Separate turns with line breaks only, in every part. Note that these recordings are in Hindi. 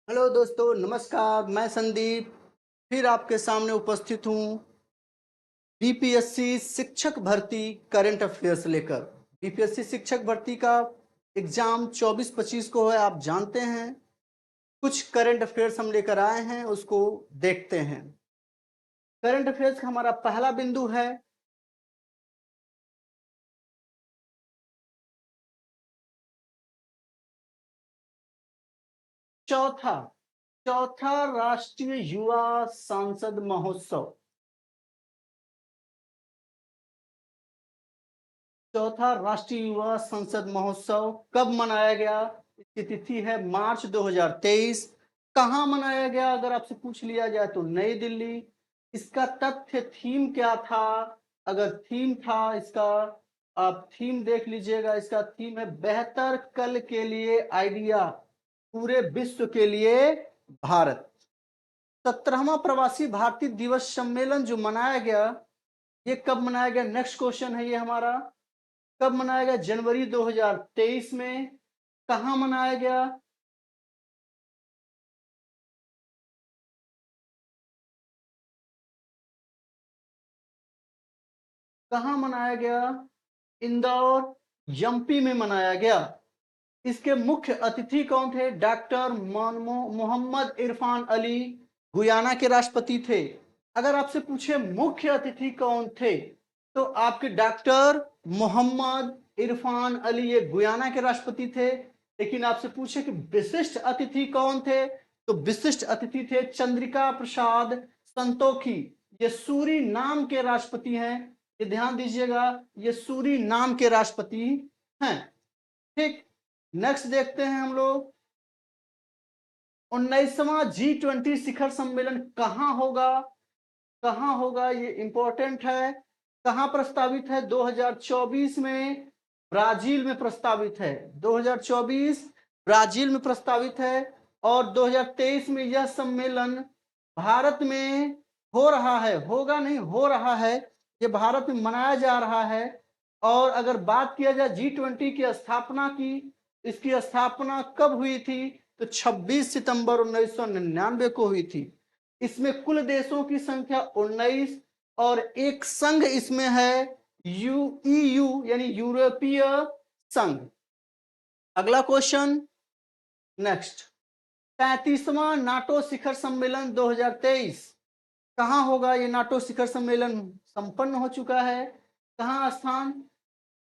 हेलो दोस्तों, नमस्कार। मैं संदीप फिर आपके सामने उपस्थित हूँ बीपीएससी शिक्षक भर्ती करंट अफेयर्स लेकर। बीपीएससी शिक्षक भर्ती का एग्जाम 24-25 को है, आप जानते हैं। कुछ करंट अफेयर्स हम लेकर आए हैं, उसको देखते हैं। करंट अफेयर्स का हमारा पहला बिंदु है चौथा चौथा राष्ट्रीय युवा सांसद महोत्सव। चौथा राष्ट्रीय युवा संसद महोत्सव कब मनाया गया? इसकी तिथि है मार्च 2023। कहाँ मनाया गया अगर आपसे पूछ लिया जाए तो नई दिल्ली। इसका तथ्य थीम क्या था? अगर थीम था इसका, आप थीम देख लीजिएगा। इसका थीम है बेहतर कल के लिए आइडिया, पूरे विश्व के लिए भारत। 17वां प्रवासी भारतीय दिवस सम्मेलन जो मनाया गया, ये कब मनाया गया? नेक्स्ट क्वेश्चन है ये हमारा। कब मनाया गया? जनवरी 2023 में। कहां मनाया गया? कहां मनाया गया? इंदौर, एमपी में मनाया गया। इसके मुख्य अतिथि कौन थे? डॉक्टर मोहम्मद इरफान अली, गुयाना के राष्ट्रपति थे। अगर आपसे पूछे मुख्य अतिथि कौन थे, तो आपके डॉक्टर मोहम्मद इरफान अली, ये गुयाना के राष्ट्रपति थे। लेकिन आपसे पूछे कि विशिष्ट अतिथि कौन थे, तो विशिष्ट अतिथि थे चंद्रिका प्रसाद संतोखी। ये सूरी नाम के राष्ट्रपति हैं। ये ध्यान दीजिएगा, ये सूरी नाम के राष्ट्रपति हैं। ठीक, नेक्स्ट देखते हैं हम लोग। 19वां G20 शिखर सम्मेलन कहां होगा? कहां होगा ये इंपॉर्टेंट है। कहां प्रस्तावित है? 2024 में ब्राजील में प्रस्तावित है। 2024 ब्राजील में प्रस्तावित है। और 2023 में यह सम्मेलन भारत में हो रहा है, होगा नहीं, हो रहा है। ये भारत में मनाया जा रहा है। और अगर बात किया जाए G20 की स्थापना की, इसकी स्थापना कब हुई थी? तो 26 सितंबर 1999 को हुई थी। इसमें कुल देशों की संख्या 19 और एक संघ इसमें है ईयू यानी यूरोपीय संघ। अगला क्वेश्चन, नेक्स्ट। 35वां नाटो शिखर सम्मेलन 2023 कहां होगा? ये नाटो शिखर सम्मेलन संपन्न हो चुका है। कहां स्थान?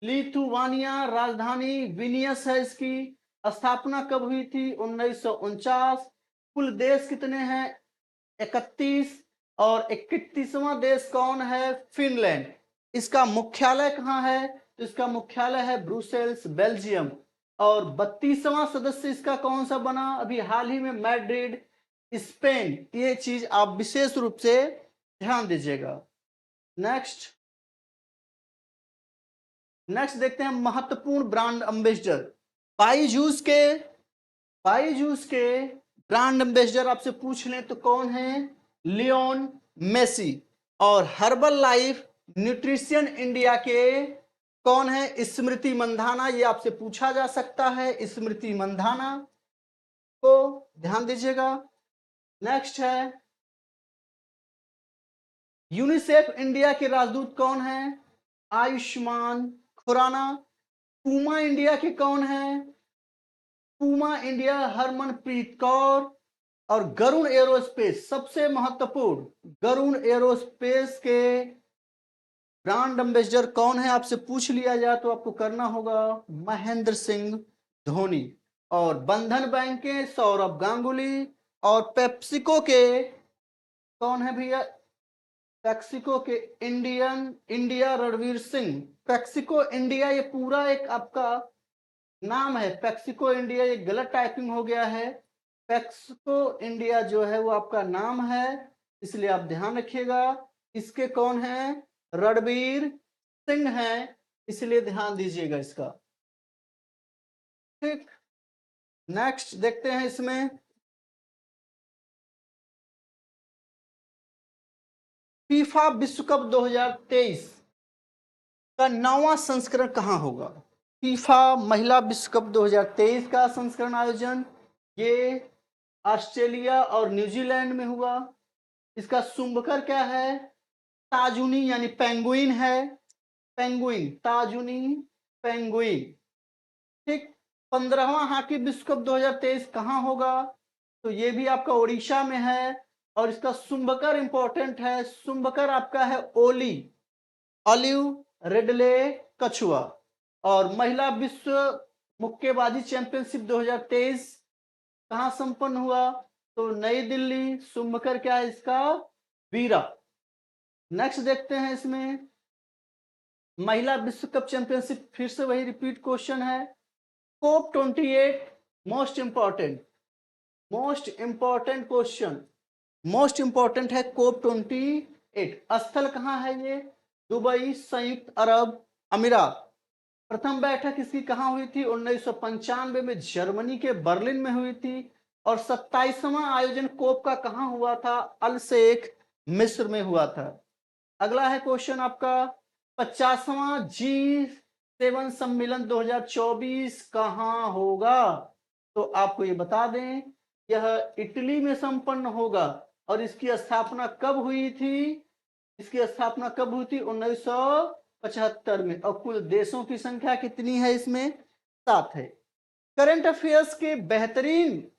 लिथुआनिया, राजधानी विनियस है इसकी। स्थापना कब हुई थी? 1949। कुल देश कितने हैं? 31। और 31वां देश कौन है? फिनलैंड। इसका मुख्यालय कहां है? तो इसका मुख्यालय है ब्रुसेल्स, बेल्जियम। और 32वां सदस्य इसका कौन सा बना अभी हाल ही में? Madrid, Spain. ये चीज आप विशेष रूप से ध्यान दीजिएगा। नेक्स्ट नेक्स्ट देखते हैं महत्वपूर्ण ब्रांड एम्बेसडर। बाईजूस के बाईजूस के ब्रांड एम्बेसडर आपसे पूछ लें तो कौन है? Leon Messi. और हर्बल लाइफ न्यूट्रिशन इंडिया के कौन है? स्मृति मंधाना। ये आपसे पूछा जा सकता है, स्मृति मंधाना को ध्यान दीजिएगा। नेक्स्ट है यूनिसेफ इंडिया के राजदूत कौन है? आयुष्मान खुराना। पूमा इंडिया के कौन है? Puma India Harmanpreet Kaur. और गरुण एरोस्पेस, सबसे महत्वपूर्ण, गरुण एरोस्पेस के ब्रांड एम्बेसडर कौन है आपसे पूछ लिया जाए तो आपको करना होगा महेंद्र सिंह धोनी। और बंधन बैंक के सौरभ गांगुली। और पेप्सिको के कौन है भैया? पेप्सिको के India Ranveer Singh. PepsiCo India ये पूरा एक आपका नाम है। पेप्सिको इंडिया ये गलत टाइपिंग हो गया है। पेप्सिको इंडिया जो है वो आपका नाम है, इसलिए आप ध्यान रखिएगा। इसके कौन है? रणवीर सिंह है, इसलिए ध्यान दीजिएगा इसका। ठीक, नेक्स्ट देखते हैं इसमें। फीफा विश्व कप 2023 का 9वां संस्करण कहां होगा? फीफा महिला विश्व कप 2023 का संस्करण आयोजन ये ऑस्ट्रेलिया और न्यूजीलैंड में हुआ। इसका शुंभकर क्या है? ताजुनी यानी पेंगुइन है, पेंगुइन, ताजुनी पेंगुइन। ठीक। 15वां हॉकी विश्व कप 2023 कहाँ होगा? तो ये भी आपका उड़ीसा में है और इसका शुंभकर इंपॉर्टेंट है। शुंभकर आपका है ओली, ऑलिव रिडले कछुआ। और महिला विश्व मुक्केबाजी चैंपियनशिप 2023 कहाँ संपन्न हुआ? तो नई दिल्ली। शुंभकर क्या है इसका? वीरा। नेक्स्ट देखते हैं इसमें महिला विश्व कप चैंपियनशिप, फिर से वही रिपीट क्वेश्चन है। कोप 28 most important, most important question, most important है कोप 28। स्थल कहाँ है ये? दुबई, संयुक्त अरब अमीरात। प्रथम बैठक इसकी कहाँ हुई थी? 1995 में जर्मनी के बर्लिन में हुई थी। और 27वां आयोजन कोप का कहाँ हुआ था? अल शेख मिस्र में हुआ था। अगला है क्वेश्चन आपका 50वां G7 सम्मेलन 2024 कहाँ होगा? तो आपको ये बता दें, यह इटली में संपन्न होगा। और इसकी स्थापना कब हुई थी? इसकी स्थापना कब हुई थी? 1975 में। और कुल देशों की संख्या कितनी है इसमें? 7 है। करंट अफेयर्स के बेहतरीन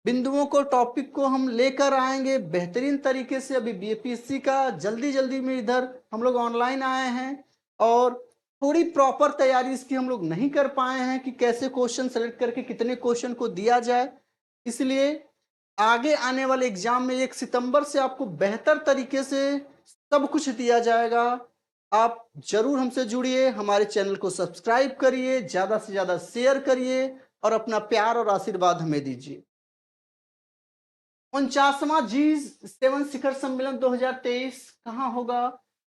बिंदुओं को, टॉपिक को हम लेकर आएंगे बेहतरीन तरीके से। अभी बीपीएससी का जल्दी में इधर हम लोग ऑनलाइन आए हैं और थोड़ी प्रॉपर तैयारी इसकी हम लोग नहीं कर पाए हैं कि कैसे क्वेश्चन सेलेक्ट करके कितने क्वेश्चन को दिया जाए। इसलिए आगे आने वाले एग्जाम में 1 सितंबर से आपको बेहतर तरीके से सब कुछ दिया जाएगा। आप जरूर हमसे जुड़िए, हमारे चैनल को सब्सक्राइब करिए, ज्यादा से ज्यादा शेयर करिए और अपना प्यार और आशीर्वाद हमें दीजिए। 49वां G7 शिखर सम्मेलन 2023 कहाँ होगा?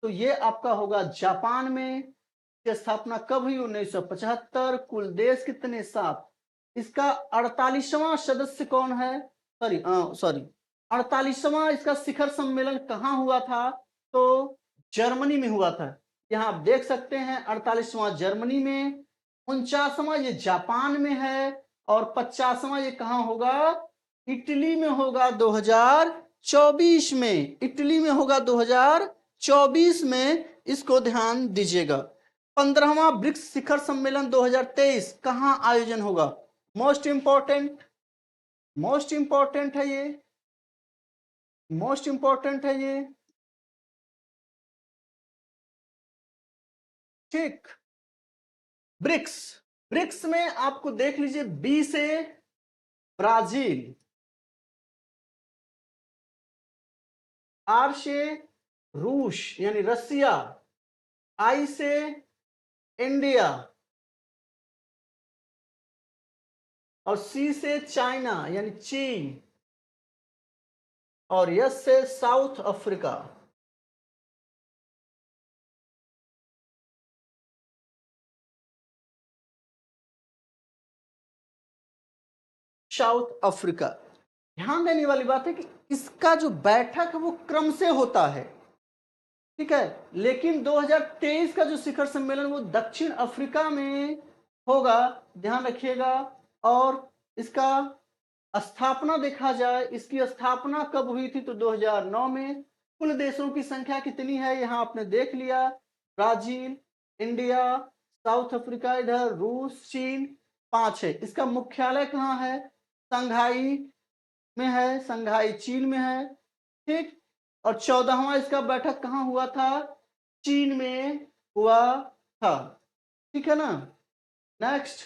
तो ये आपका होगा जापान में। इसकी स्थापना कब हुई? 1975। कुल देश कितने? 7। इसका 48वां सदस्य कौन है? सॉरी 48वां इसका शिखर सम्मेलन कहाँ हुआ था? तो जर्मनी में हुआ था। यहाँ आप देख सकते हैं 48वां जर्मनी में, 49वां ये जापान में है और 50वां ये कहाँ होगा? इटली में होगा 2024 में। इटली में होगा 2024 में, इसको ध्यान दीजिएगा। 15वां ब्रिक्स शिखर सम्मेलन 2023 कहाँ आयोजन होगा? मोस्ट इंपॉर्टेंट, मोस्ट इंपॉर्टेंट है ये, मोस्ट इंपॉर्टेंट है ये। ठीक। ब्रिक्स, ब्रिक्स में आपको देख लीजिए, बी से ब्राजील, आर से रूस यानी रसिया, आई से इंडिया और सी से चाइना यानी चीन और यस से साउथ अफ्रीका। South Africa. ध्यान देने वाली बात है कि इसका जो बैठक है वो क्रम से होता है, ठीक है। लेकिन 2023 का जो शिखर सम्मेलन वो दक्षिण अफ्रीका में होगा, ध्यान रखिएगा। और इसका स्थापना देखा जाए, इसकी स्थापना कब हुई थी? तो 2009 में। कुल देशों की संख्या कितनी है? यहाँ आपने देख लिया, ब्राजील, इंडिया, साउथ अफ्रीका, इधर रूस, चीन, 5 है। इसका मुख्यालय कहाँ है? संघाई में है, संघाई चीन में है। ठीक। और 14वां इसका बैठक कहाँ हुआ था? चीन में हुआ था। ठीक है ना। नेक्स्ट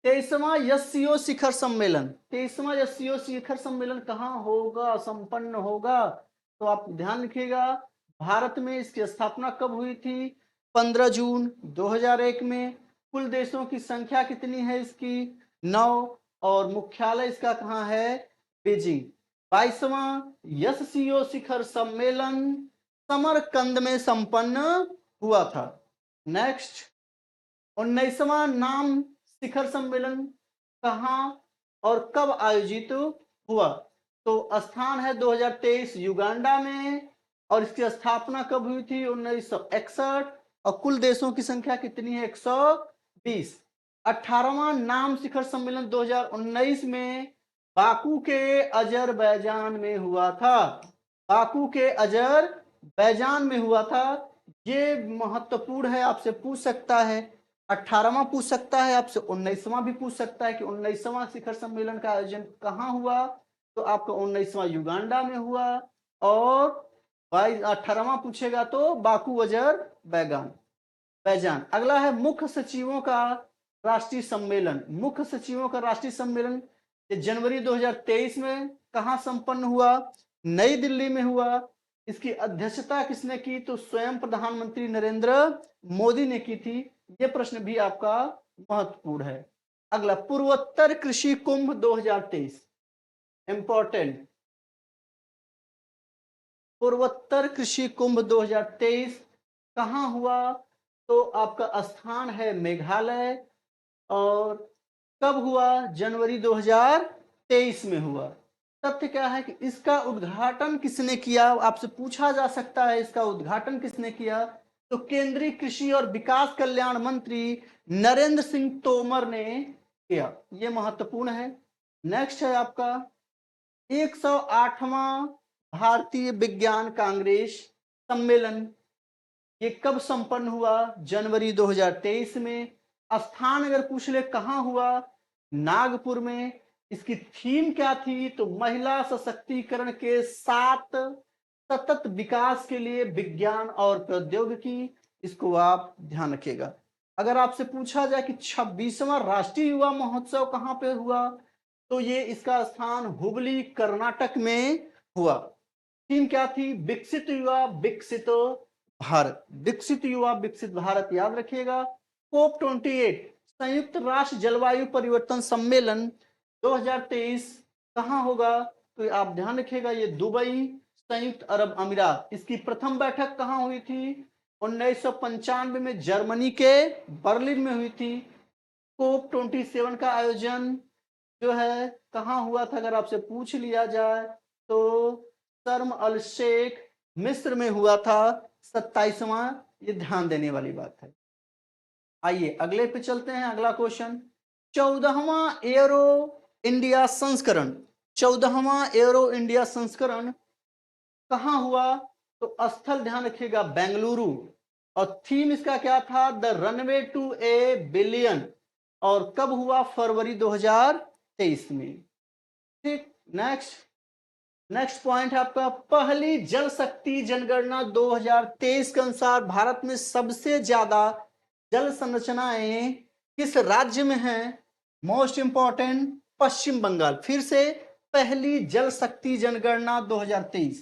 23वां एससीओ शिखर सम्मेलन, 23वां एससीओ शिखर सम्मेलन कहाँ होगा, संपन्न होगा? तो आप ध्यान रखिएगा, भारत में इसकी स्थापना कब हुई थी? 15 जून 2001 में। कुल देशों की संख्या कितनी है इसकी? 9। और मुख्यालय इसका कहाँ है? बीजिंग। 22वां एससीओ शिखर सम्मेलन समरकंद में संपन्न हुआ था। नेक्स्ट 19वां नाम शिखर सम्मेलन कहाँ और कब आयोजित हुआ? तो स्थान है 2023 युगांडा में और इसकी स्थापना कब हुई थी? 1961। और कुल देशों की संख्या कितनी है? 120। 18वां नाम शिखर सम्मेलन 2019 में बाकू के अजरबैजान में हुआ था। बाकू के अजरबैजान में हुआ था। ये महत्वपूर्ण है, आपसे पूछ सकता है। 18वां पूछ सकता है आपसे, 19वां भी पूछ सकता है कि 19वां शिखर सम्मेलन का आयोजन कहाँ हुआ। तो आपका 19वां युगांडा में हुआ, और 18वां पूछेगा तो बाकू अजरबैजान बैजान। अगला है मुख्य सचिवों का राष्ट्रीय सम्मेलन। मुख्य सचिवों का राष्ट्रीय सम्मेलन ये जनवरी 2023 में कहां संपन्न हुआ? नई दिल्ली में हुआ। इसकी अध्यक्षता किसने की? तो स्वयं प्रधानमंत्री नरेंद्र मोदी ने की थी। यह प्रश्न भी आपका महत्वपूर्ण है। अगला, पूर्वोत्तर कृषि कुंभ 2023, इंपॉर्टेंट। पूर्वोत्तर कृषि कुंभ 2023 कहां हुआ? तो आपका स्थान है मेघालय। और कब हुआ? जनवरी 2023 में हुआ। तथ्य क्या है कि इसका उद्घाटन किसने किया? आपसे पूछा जा सकता है इसका उद्घाटन किसने किया। तो केंद्रीय कृषि और विकास कल्याण मंत्री नरेंद्र सिंह तोमर ने किया। यह महत्वपूर्ण है। नेक्स्ट है आपका 108वां भारतीय विज्ञान कांग्रेस सम्मेलन। ये कब संपन्न हुआ? जनवरी 2023 में। स्थान अगर पूछ ले कहां हुआ? नागपुर में। इसकी थीम क्या थी? तो महिला सशक्तिकरण के साथ सतत विकास के लिए विज्ञान और प्रौद्योगिकी। इसको आप ध्यान रखिएगा। अगर आपसे पूछा जाए कि 26वां राष्ट्रीय युवा महोत्सव कहां पे हुआ, तो ये इसका स्थान हुबली कर्नाटक में हुआ। थीम क्या थी? विकसित युवा विकसित भारत। विकसित युवा विकसित भारत, याद रखिएगा। कोप 28 संयुक्त राष्ट्र जलवायु परिवर्तन सम्मेलन 2023 कहां होगा? तो आप ध्यान रखिएगा, ये दुबई संयुक्त अरब अमीरात। इसकी प्रथम बैठक कहां हुई थी? 1995 में जर्मनी के बर्लिन में हुई थी। कोप 27 का आयोजन जो है कहां हुआ था? अगर आपसे पूछ लिया जाए तो शर्म अल शेख मिस्र में हुआ था। 27वां, ये ध्यान देने वाली बात है। आइए अगले पे चलते हैं। अगला क्वेश्चन, 14वां एरो इंडिया संस्करण। 14वां एरो इंडिया संस्करण कहां हुआ? तो स्थल ध्यान रखिएगा, बेंगलुरु। और थीम इसका क्या था? The runway to a billion. और कब हुआ? फरवरी 2023 में। ठीक। नेक्स्ट पॉइंट है आपका, पहली जल शक्ति जनगणना 2023 के अनुसार भारत में सबसे ज्यादा जल संरचनाएं किस राज्य में हैं? मोस्ट इंपॉर्टेंट, पश्चिम बंगाल। फिर से, पहली जल शक्ति जनगणना 2023,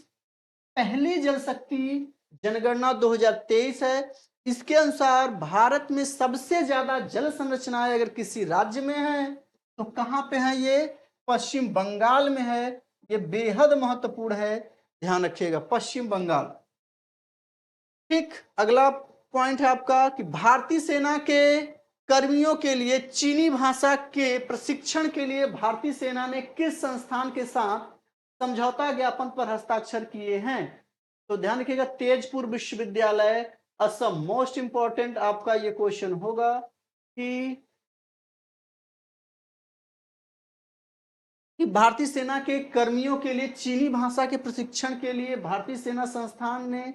पहली जल शक्ति जनगणना 2023 है। इसके अनुसार भारत में सबसे ज्यादा जल संरचनाएं अगर किसी राज्य में है तो कहां पे है? ये पश्चिम बंगाल में है। ये बेहद महत्वपूर्ण है, ध्यान रखिएगा, पश्चिम बंगाल। ठीक। अगला पॉइंट है आपका कि भारतीय सेना के कर्मियों के लिए चीनी भाषा के प्रशिक्षण के लिए भारतीय सेना ने किस संस्थान के साथ समझौता ज्ञापन पर हस्ताक्षर किए हैं? तो ध्यान रखिएगा, तेजपुर विश्वविद्यालय, असम। मोस्ट इंपॉर्टेंट आपका ये क्वेश्चन होगा कि भारतीय सेना के कर्मियों के लिए चीनी भाषा के प्रशिक्षण के लिए भारतीय सेना संस्थान ने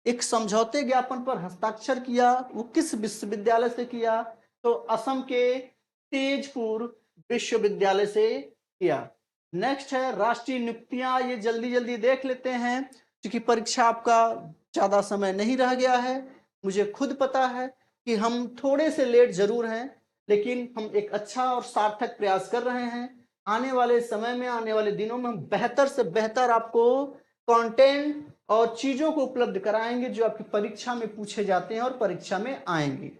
एक समझौते ज्ञापन पर हस्ताक्षर किया। वो किस विश्वविद्यालय से किया? तो असम के तेजपुर विश्वविद्यालय से किया। नेक्स्ट है राष्ट्रीय नियुक्तियां। ये जल्दी जल्दी देख लेते हैं क्योंकि परीक्षा आपका ज्यादा समय नहीं रह गया है। मुझे खुद पता है कि हम थोड़े से लेट जरूर हैं, लेकिन हम एक अच्छा और सार्थक प्रयास कर रहे हैं। आने वाले समय में, आने वाले दिनों में हम बेहतर से बेहतर आपको कंटेंट और चीजों को उपलब्ध कराएंगे जो आपकी परीक्षा में पूछे जाते हैं और परीक्षा में आएंगे।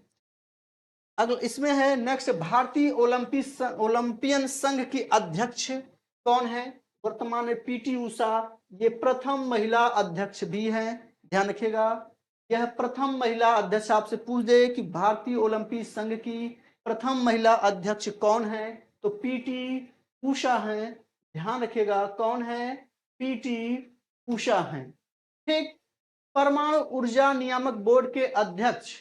अगला इसमें है नेक्स्ट, भारतीय ओलंपियन संघ की अध्यक्ष कौन है? वर्तमान में पीटी उषा। ये प्रथम महिला अध्यक्ष भी हैं, ध्यान रखिएगा। यह प्रथम महिला अध्यक्ष। आपसे पूछ दे कि भारतीय ओलंपिक संघ की प्रथम महिला अध्यक्ष कौन है? तो पीटी उषा हैं, ध्यान रखिएगा। कौन है? पीटी उषा हैं। ठीक। परमाणु ऊर्जा नियामक बोर्ड के अध्यक्ष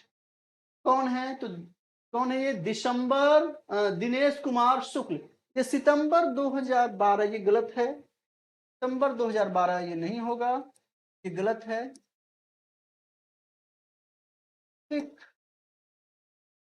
कौन है? तो कौन है ये? दिनेश कुमार शुक्ल। ये सितंबर 2012, ये गलत है। सितंबर 2012 ये नहीं होगा, ये गलत है। ठीक,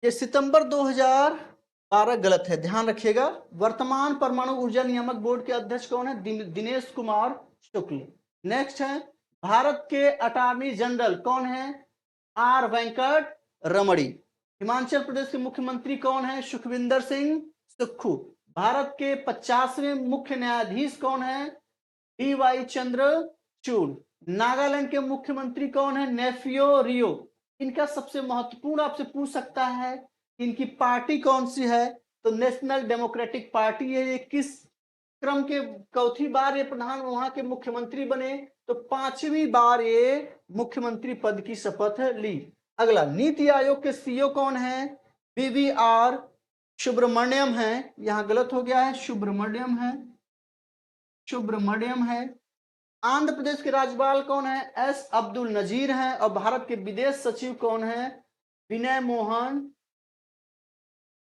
ये सितंबर 2012 गलत है, ध्यान रखिएगा। वर्तमान परमाणु ऊर्जा नियामक बोर्ड के अध्यक्ष कौन है? दिनेश कुमार शुक्ल। नेक्स्ट है, भारत के अटॉर्नी जनरल कौन है? आर वेंकट रमणी। हिमाचल प्रदेश के मुख्यमंत्री कौन है? सुखविंदर सिंह सुक्खू। भारत के 50वें मुख्य न्यायाधीश कौन है? D Y Chandrachud. नागालैंड के मुख्यमंत्री कौन है? नेफियो रियो। इनका सबसे महत्वपूर्ण आपसे पूछ सकता है, इनकी पार्टी कौन सी है? तो नेशनल डेमोक्रेटिक पार्टी है। ये किस क्रम के चौथी बार ये प्रधान वहां के मुख्यमंत्री बने? तो 5वीं बार ये मुख्यमंत्री पद की शपथ ली। अगला, नीति आयोग के सीईओ कौन है? बीवीआर सुब्रमण्यम है। यहां गलत हो गया है, सुब्रमण्यम है, सुब्रमण्यम है। आंध्र प्रदेश के राज्यपाल कौन है? एस अब्दुल नजीर हैं। और भारत के विदेश सचिव कौन है? विनय मोहन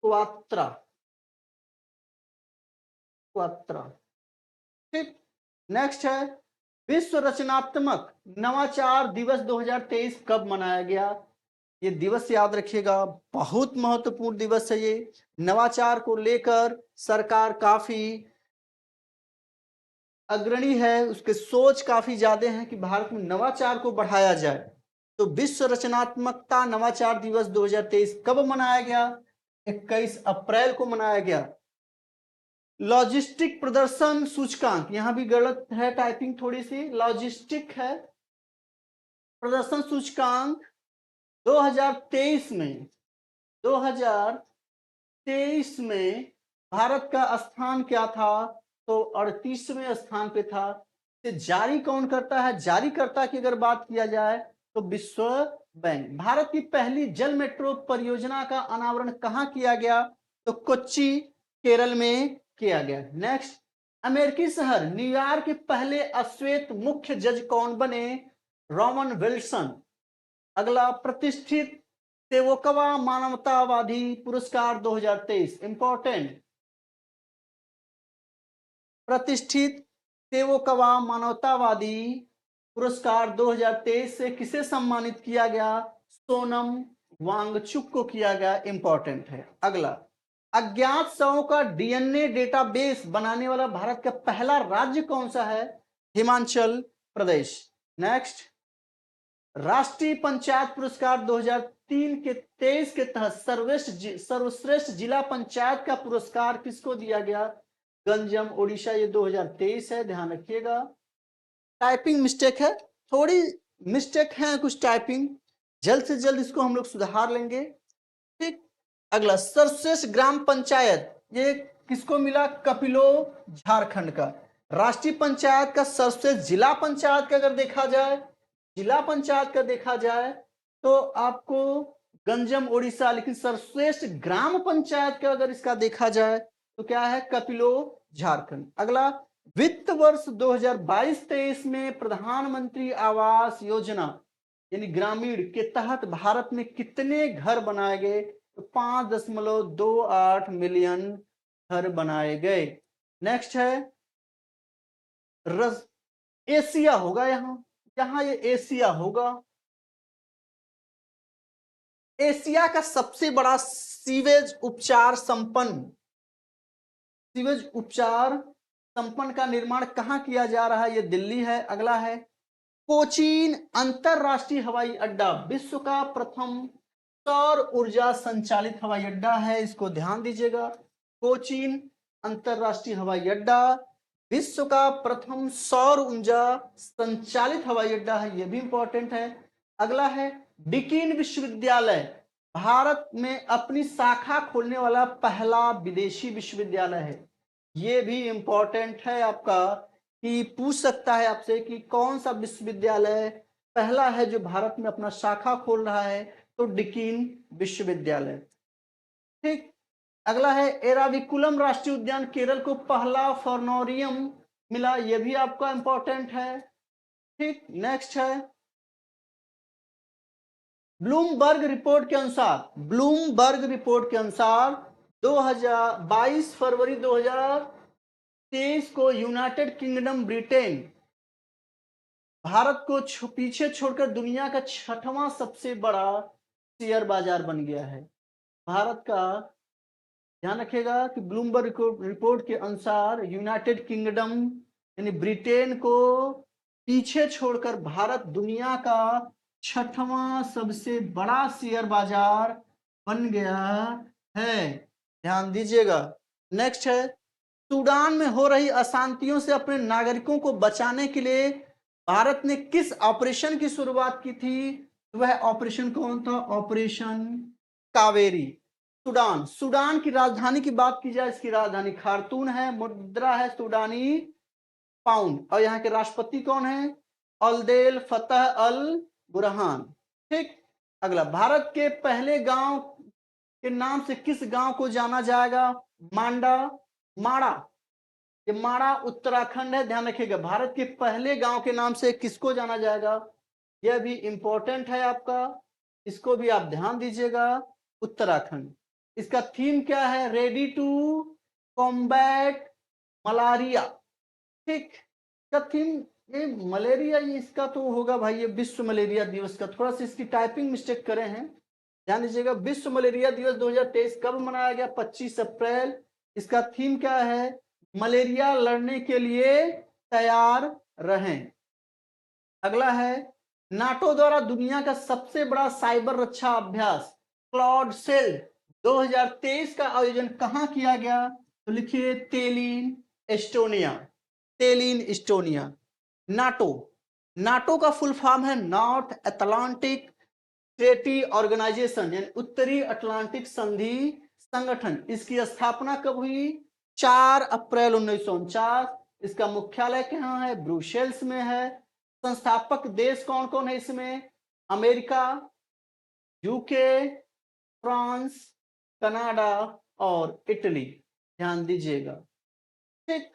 क्वात्रा। ठीक, नेक्स्ट है, विश्व रचनात्मक नवाचार दिवस 2023 कब मनाया गया? ये दिवस याद रखिएगा, बहुत महत्वपूर्ण दिवस है ये। नवाचार को लेकर सरकार काफी अग्रणी है, उसके सोच काफी ज्यादा है कि भारत में नवाचार को बढ़ाया जाए। तो विश्व रचनात्मकता नवाचार दिवस 2023 कब मनाया गया? 21 अप्रैल को मनाया गया। लॉजिस्टिक प्रदर्शन सूचकांक, यहां भी गलत है टाइपिंग थोड़ी सी, लॉजिस्टिक है। प्रदर्शन सूचकांक 2023 में 2023 में भारत का स्थान क्या था? तो 38वें स्थान पे था। जारी कौन करता है? जारीकर्ता की अगर बात किया जाए तो विश्व बैंक। भारत की पहली जल मेट्रो परियोजना का अनावरण कहां किया गया? तो कोच्चि केरल में किया गया। नेक्स्ट, अमेरिकी शहर न्यूयॉर्क के पहले अश्वेत मुख्य जज कौन बने? Roman Wilson. अगला, प्रतिष्ठित सेवोकवा मानवतावादी पुरस्कार 2023, इंपॉर्टेंट। प्रतिष्ठित सेवोकवा मानवतावादी पुरस्कार 2023 से किसे सम्मानित किया गया? सोनम वांगचुक को किया गया, इंपॉर्टेंट है। अगला, अज्ञात शवों का डीएनए डेटाबेस बनाने वाला भारत का पहला राज्य कौन सा है? हिमाचल प्रदेश। नेक्स्ट, राष्ट्रीय पंचायत पुरस्कार 2003 के 23 के तहत सर्वश्रेष्ठ जिला पंचायत का पुरस्कार किसको दिया गया? गंजम ओडिशा। ये 2023 है, ध्यान रखिएगा। टाइपिंग मिस्टेक है, थोड़ी मिस्टेक है कुछ टाइपिंग, जल्द से जल्द इसको हम लोग सुधार लेंगे। ठीक, अगला, सर्वश्रेष्ठ ग्राम पंचायत ये किसको मिला? कपिलो, झारखंड का। राष्ट्रीय पंचायत का सर्वश्रेष्ठ जिला पंचायत का अगर देखा जाए, जिला पंचायत का देखा जाए तो आपको गंजम ओडिशा, लेकिन सर्वश्रेष्ठ ग्राम पंचायत का अगर इसका देखा जाए तो क्या है? कपिलो, झारखंड। अगला, वित्त वर्ष 2022-23 में प्रधानमंत्री आवास योजना यानी ग्रामीण के तहत भारत में कितने घर बनाए गए? तो 5.28 मिलियन घर बनाए गए। नेक्स्ट है, एशिया होगा, यहां ये एशिया होगा। एशिया का सबसे बड़ा सीवेज उपचार संपन्न का निर्माण कहां किया जा रहा है? ये दिल्ली है। अगला है, कोचीन अंतरराष्ट्रीय हवाई अड्डा विश्व का प्रथम सौर ऊर्जा संचालित हवाई अड्डा है, इसको ध्यान दीजिएगा। कोचीन अंतरराष्ट्रीय हवाई अड्डा विश्व का प्रथम सौर ऊर्जा संचालित हवाई अड्डा है, यह भी इंपॉर्टेंट है। अगला है, डिकीन विश्वविद्यालय भारत में अपनी शाखा खोलने वाला पहला विदेशी विश्वविद्यालय है। यह भी इंपॉर्टेंट है आपका, कि पूछ सकता है आपसे कि कौन सा विश्वविद्यालय पहला है जो भारत में अपना शाखा खोल रहा है? तो डिकीन विश्वविद्यालय। ठीक, अगला है, एराविकुलम राष्ट्रीय उद्यान केरल को पहला फर्नोरियम मिला, यह भी आपका इंपॉर्टेंट है। ठीक, नेक्स्ट है, ब्लूमबर्ग रिपोर्ट के अनुसार, ब्लूमबर्ग रिपोर्ट के अनुसार 22 फरवरी 2023 को यूनाइटेड किंगडम ब्रिटेन भारत को पीछे छोड़कर दुनिया का 6वां सबसे बड़ा शेयर बाजार बन गया है। भारत का ध्यान रखिएगा कि ब्लूमबर्ग रिपोर्ट के अनुसार यूनाइटेड किंगडम यानी ब्रिटेन को पीछे छोड़कर भारत दुनिया का 6वां सबसे बड़ा शेयर बाजार बन गया है। ध्यान दीजिएगा। नेक्स्ट है, सूडान में हो रही अशांतियों से अपने नागरिकों को बचाने के लिए भारत ने किस ऑपरेशन की शुरुआत की थी? वह ऑपरेशन कौन था? ऑपरेशन कावेरी। सूडान, सूडान की राजधानी की बात की जाए, इसकी राजधानी खार्तूम है, मुद्रा है सूडानी पाउंड, और यहाँ के राष्ट्रपति कौन है? अब्देल फतह अल बुरहान। ठीक। अगला, भारत के पहले गांव के नाम से किस गांव को जाना जाएगा? मांडा, माड़ा। ये माड़ा उत्तराखंड है, ध्यान रखिएगा। भारत के पहले गांव के नाम से किसको जाना जाएगा? यह भी इंपॉर्टेंट है आपका, इसको भी आप ध्यान दीजिएगा। उत्तराखंड। इसका थीम क्या है? Ready to combat malaria. ठीक। का थीम ये मलेरिया, ये इसका तो होगा भाई, ये विश्व मलेरिया दिवस का, थोड़ा सा इसकी टाइपिंग मिस्टेक करे हैं, ध्यान दीजिएगा। विश्व मलेरिया दिवस 2023 कब मनाया गया? 25 अप्रैल। इसका थीम क्या है? मलेरिया लड़ने के लिए तैयार रहें। अगला है, नाटो द्वारा दुनिया का सबसे बड़ा साइबर रक्षा अभ्यास क्लाउड सेल 2023 का आयोजन कहां किया गया? तो लिखिए तेलिन एस्टोनिया, तेलिन एस्टोनिया। नाटो, नाटो का फुल फॉर्म है नॉर्थ अटलांटिक ट्रेटी ऑर्गेनाइजेशन, यानी उत्तरी अटलांटिक संधि संगठन। इसकी स्थापना कब हुई? 4 अप्रैल 1949। इसका मुख्यालय कहाँ है? ब्रुसेल्स में है। संस्थापक देश कौन कौन है इसमें? अमेरिका, यूके, फ्रांस, कनाडा और इटली। ध्यान दीजिएगा। ठीक।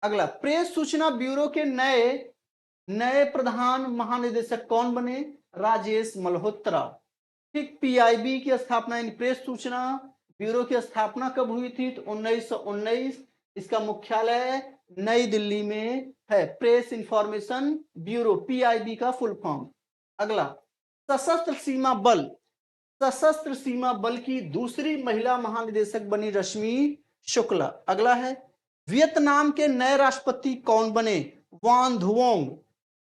अगला, प्रेस सूचना ब्यूरो के नए नए प्रधान महानिदेशक कौन बने? राजेश मल्होत्रा। ठीक। पीआईबी की स्थापना, प्रेस सूचना ब्यूरो की स्थापना कब हुई थी? तो 1919। इसका मुख्यालय नई दिल्ली में है। प्रेस इंफॉर्मेशन ब्यूरो, पीआईबी का फुल फॉर्म। अगला, सशस्त्र सीमा बल, सशस्त्र सीमा बल की दूसरी महिला महानिदेशक बनी रश्मि शुक्ला। अगला है, वियतनाम के नए राष्ट्रपति कौन बने? वान धुओंग।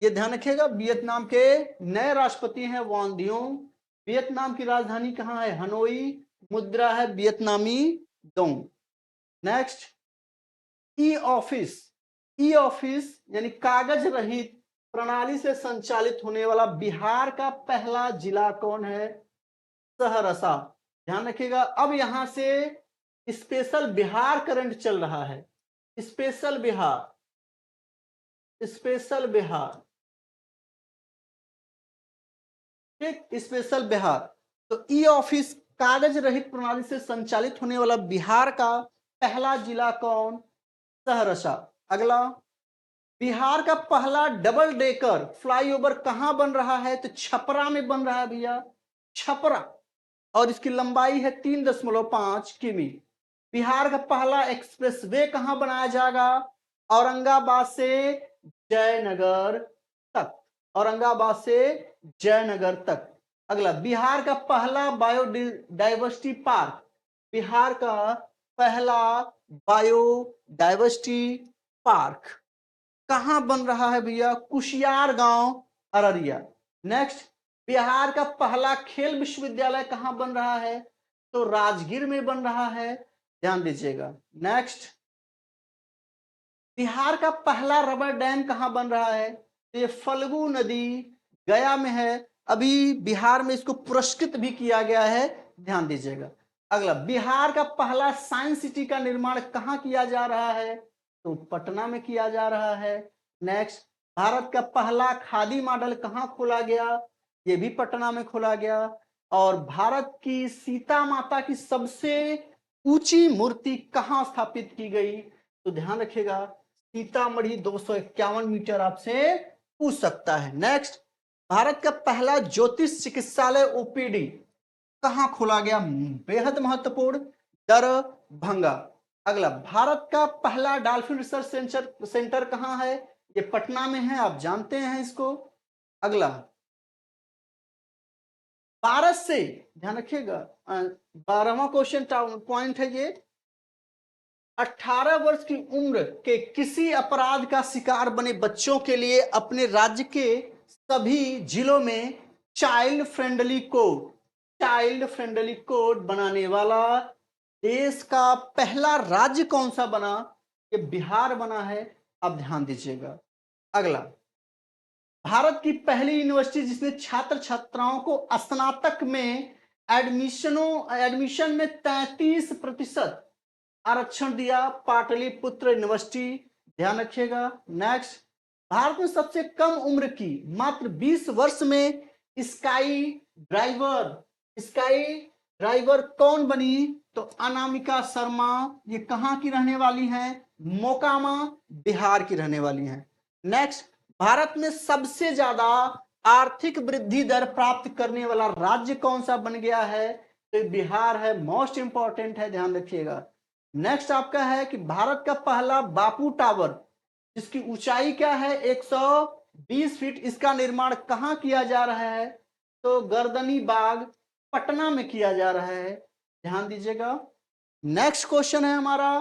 ये ध्यान रखिएगा, वियतनाम के नए राष्ट्रपति हैं वान धुओंग। वियतनाम की राजधानी कहां है? हनोई, मुद्रा है वियतनामी dong. Next, e office, e office यानी कागज रहित प्रणाली से संचालित होने वाला बिहार का पहला जिला कौन है? सहरसा। ध्यान रखिएगा। अब यहां से स्पेशल बिहार करंट चल रहा है, स्पेशल बिहार, स्पेशल बिहार। ठीक। स्पेशल बिहार। तो ई ऑफिस कागज रहित प्रणाली से संचालित होने वाला बिहार का पहला जिला कौन? सहरसा। अगला, बिहार का पहला डबल डेकर फ्लाईओवर कहां बन रहा है? तो छपरा में बन रहा है भैया, छपरा, और इसकी लंबाई है 3.5 किमी। बिहार का पहला एक्सप्रेस वे कहां बनाया जाएगा? औरंगाबाद से जयनगर तक, औरंगाबाद से जयनगर तक। अगला, बिहार का पहला बायोडाइवर्सिटी पार्क, बिहार का पहला बायोडाइवर्सिटी पार्क कहां बन रहा है भैया? कुशियार गांव, अररिया। नेक्स्ट, बिहार का पहला खेल विश्वविद्यालय कहां बन रहा है? तो राजगीर में बन रहा है, ध्यान दीजिएगा। नेक्स्ट, बिहार का पहला रबर डैम कहां बन रहा है? तो ये फल्गु नदी गया में है। अभी बिहार में इसको पुरस्कृत भी किया गया है, ध्यान दीजिएगा। अगला, बिहार का पहला साइंस सिटी का निर्माण कहां किया जा रहा है? तो पटना में किया जा रहा है। नेक्स्ट, भारत का पहला खादी मॉडल कहां खोला गया? ये भी पटना में खोला गया। और भारत की सीता माता की सबसे ऊंची मूर्ति कहां स्थापित की गई? तो ध्यान रखिएगा, सीतामढ़ी 251 मीटर आपसे पूछ सकता है। नेक्स्ट, भारत का पहला ज्योतिष चिकित्सालय ओपीडी कहां खोला गया? बेहद महत्वपूर्ण, दरभंगा। अगला, भारत का पहला डॉल्फिन रिसर्च सेंटर कहां है? ये पटना में है, आप जानते हैं इसको। अगला, पारस से, ध्यान रखिएगा, 12वां क्वेश्चन पॉइंट है ये। 18 वर्ष की उम्र के किसी अपराध का शिकार बने बच्चों के लिए अपने राज्य के सभी जिलों में चाइल्ड फ्रेंडली कोड बनाने वाला देश का पहला राज्य कौन सा बना? ये बिहार बना है, आप ध्यान दीजिएगा। अगला, भारत की पहली यूनिवर्सिटी जिसने छात्र छात्राओं को स्नातक में एडमिशन में 33% आरक्षण दिया, पाटलिपुत्र यूनिवर्सिटी, ध्यान रखिएगा। नेक्स्ट, भारत में सबसे कम उम्र की मात्र 20 वर्ष में स्काई ड्राइवर कौन बनी? तो अनामिका शर्मा। ये कहां की रहने वाली हैं? मोकामा, बिहार की रहने वाली हैं। नेक्स्ट, भारत में सबसे ज्यादा आर्थिक वृद्धि दर प्राप्त करने वाला राज्य कौन सा बन गया है? तो बिहार है, मोस्ट इंपॉर्टेंट है, ध्यान रखिएगा। नेक्स्ट आपका है कि भारत का पहला बापू टावर जिसकी ऊंचाई क्या है? 120 फीट, इसका निर्माण कहां किया जा रहा है? तो गर्दनी बाग, पटना में किया जा रहा है, ध्यान दीजिएगा। नेक्स्ट क्वेश्चन है हमारा,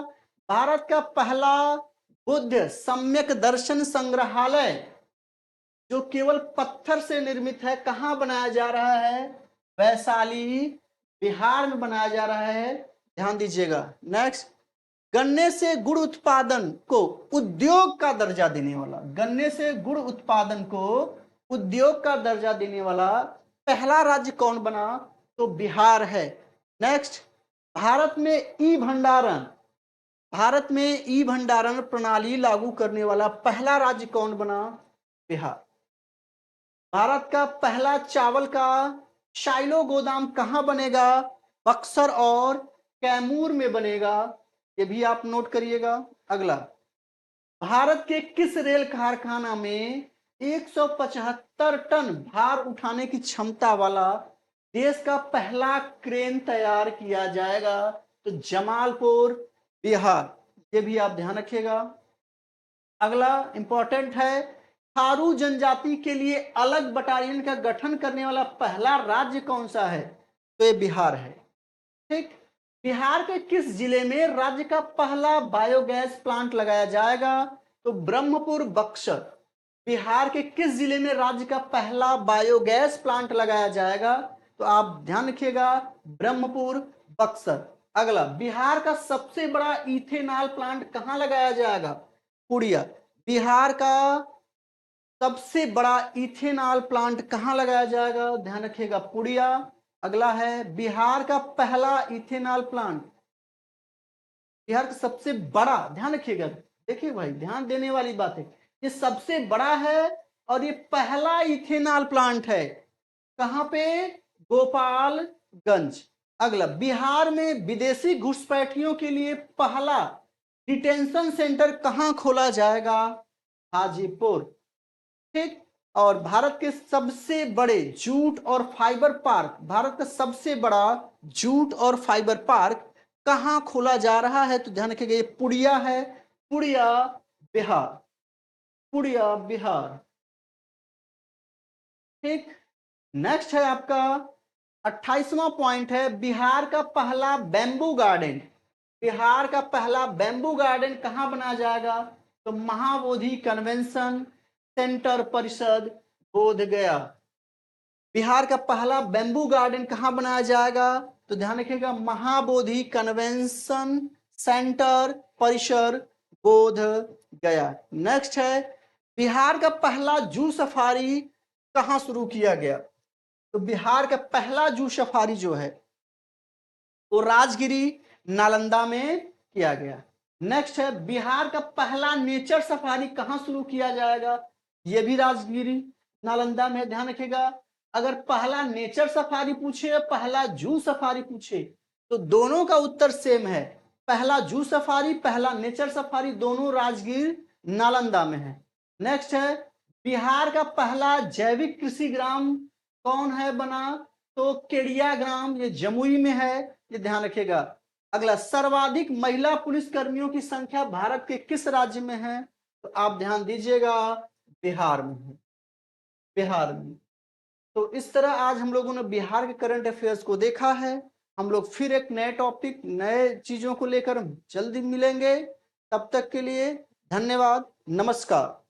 भारत का पहला बुद्ध सम्यक दर्शन संग्रहालय जो केवल पत्थर से निर्मित है कहां बनाया जा रहा है? वैशाली, बिहार में बनाया जा रहा है, ध्यान दीजिएगा। नेक्स्ट, गन्ने से गुड़ उत्पादन को उद्योग का दर्जा देने वाला, गन्ने से गुड़ उत्पादन को उद्योग का दर्जा देने वाला पहला राज्य कौन बना? तो बिहार है। नेक्स्ट, भारत में ई भंडारण प्रणाली लागू करने वाला पहला राज्य कौन बना? बिहार। भारत का पहला चावल का शाइलो गोदाम कहां बनेगा? बक्सर और कैमूर में बनेगा, ये भी आप नोट करिएगा। अगला, भारत के किस रेल कारखाना में 175 टन भार उठाने की क्षमता वाला देश का पहला क्रेन तैयार किया जाएगा? तो जमालपुर, बिहार, ये भी आप ध्यान रखिएगा। अगला इंपॉर्टेंट है, थारू जनजाति के लिए अलग बटालियन का गठन करने वाला पहला राज्य कौन सा है? तो ये बिहार है। ठीक, बिहार के किस जिले में राज्य का पहला बायोगैस प्लांट लगाया जाएगा? तो ब्रह्मपुर, बक्सर। बिहार के किस जिले में राज्य का पहला बायोगैस प्लांट लगाया जाएगा? तो आप ध्यान रखिएगा, ब्रह्मपुर, बक्सर। अगला, बिहार का सबसे बड़ा इथेनॉल प्लांट कहां लगाया जाएगा? पुड़िया। बिहार का सबसे बड़ा इथेनॉल प्लांट कहां लगाया जाएगा? ध्यान रखिएगा, पुड़िया। अगला है, बिहार का पहला इथेनॉल प्लांट, बिहार का सबसे बड़ा, ध्यान रखिएगा, देखिए भाई ध्यान देने वाली बात है, ये सबसे बड़ा है और ये पहला इथेनॉल प्लांट है। कहां पे? गोपालगंज। अगला, बिहार में विदेशी घुसपैठियों के लिए पहला डिटेंशन सेंटर कहां खोला जाएगा? हाजीपुर। ठीक, और भारत के सबसे बड़े जूट और फाइबर पार्क, भारत का सबसे बड़ा जूट और फाइबर पार्क कहां खोला जा रहा है? तो ध्यान रखिएगा, ये पुड़िया है, पुड़िया, बिहार, पुड़िया, बिहार। ठीक, नेक्स्ट है आपका 28वां पॉइंट है, बिहार का पहला बैम्बू गार्डन, बिहार का पहला बैम्बू गार्डन कहां बनाया जाएगा? तो महाबोधि कन्वेंशन सेंटर परिषद, बोध गया। बिहार का पहला बैम्बू गार्डन कहां बनाया जाएगा? तो ध्यान रखिएगा, महाबोधि कन्वेंशन सेंटर परिसर, बोध गया। नेक्स्ट है, बिहार का पहला जू सफारी कहां शुरू किया गया? तो बिहार का पहला जू सफारी जो है वो राजगिरी, नालंदा में किया गया। नेक्स्ट है, बिहार का पहला नेचर सफारी कहां शुरू किया जाएगा? ये भी राजगिरी, नालंदा में, ध्यान रखिएगा। अगर पहला नेचर सफारी पूछे या पहला जू सफारी पूछे तो दोनों का उत्तर सेम है, पहला जू सफारी, पहला नेचर सफारी, दोनों राजगीर, नालंदा में है। नेक्स्ट है, बिहार का पहला जैविक कृषि ग्राम कौन है बना? तो केडिया ग्राम, ये जमुई में है, ये ध्यान रखिएगा। अगला, सर्वाधिक महिला पुलिस कर्मियों की संख्या भारत के किस राज्य में है? तो आप ध्यान दीजिएगा, बिहार में है, बिहार में। तो इस तरह आज हम लोगों ने बिहार के करंट अफेयर्स को देखा है। हम लोग फिर एक नए टॉपिक, नए चीजों को लेकर जल्दी मिलेंगे। तब तक के लिए धन्यवाद, नमस्कार।